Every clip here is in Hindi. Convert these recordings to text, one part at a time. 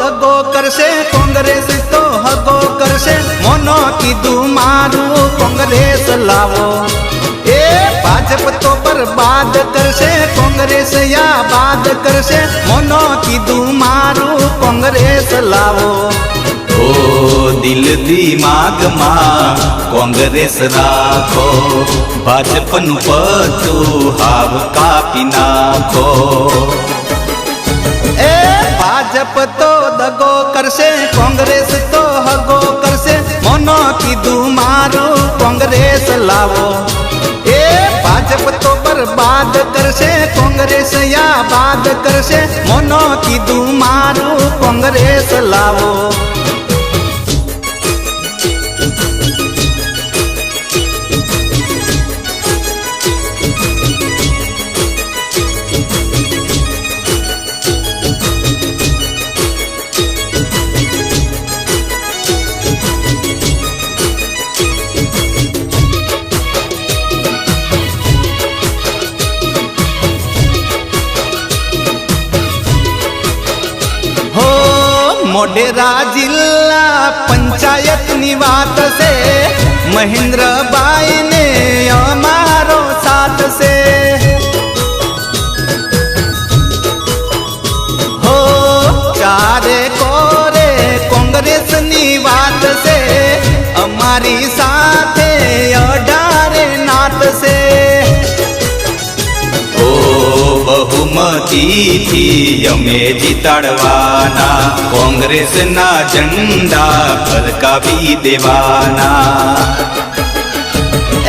दगो करशे कांग्रेस तो हगो करशे मोनो कीधु मारू कांग्रेस लावो। ए भाजप तो बर्बाद करशे कांग्रेस या बाद करशे मोनो कीधु मारू कांग्रेस लावो। ओ दिल दिमाग मां कांग्रेस राखो भाजपनु पतु हाव कापी नाखो। ए भाजप तो दगो करशे कांग्रेस तो हगो करशे मोनो कीधु मारू कांग्रेस लावो। ए भाजप तो बर्बाद करशे कांग्रेस या बाद करशे मोनो कीधु मारू कांग्रेस लावो। मोढेरा जिला पंचायत नी बात से महेंद्र भाई ने अमारो साथ से हो चारे कोरे कांग्रेस नी बात से अमारी साथे अडारे नाथ से। बहुमती थी यमे जीताड़वाना कांग्रेस ना झंडा फरकावी देवाना।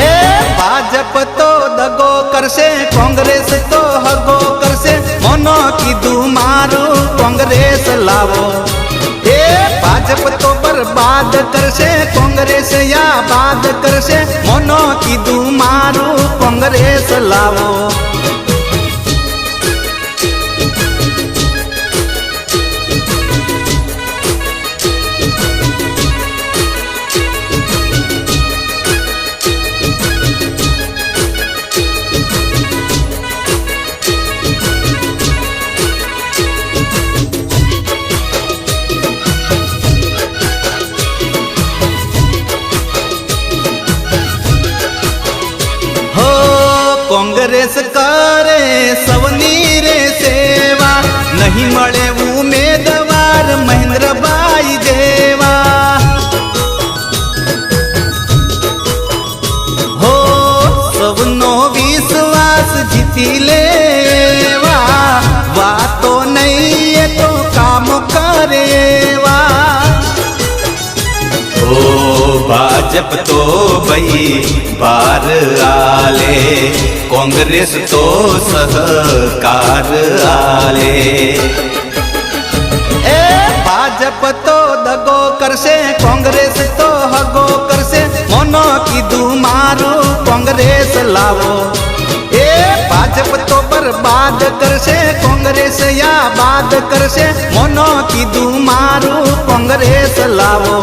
ए भाजप तो दगो करशे कांग्रेस तो हगो करशे मोनो कीधु मारू कांग्रेस लावो। ए भाजप तो बर्बाद करशे कांग्रेस या बाद करशे मोनो कीधु मारू कांग्रेस लावो। कांग्रेस करे सवनी रे सेवा नहीं मळे उम्मीदवार महेंद्र भाई देवा। हो सबनो विश्वास जीती लेवा वातो नहीं है तो काम करेवा। ओ भाजप तो भाई बार आले कांग्रेस तो सहकार आले। ए भाजप तो दगो करशे कांग्रेस तो हगो करशे मोनो कीधु मारू कांग्रेस लावो। ए भाजप तो बर्बाद करशे कांग्रेस या बाद करशे मोनो कीधु मारू कांग्रेस लावो।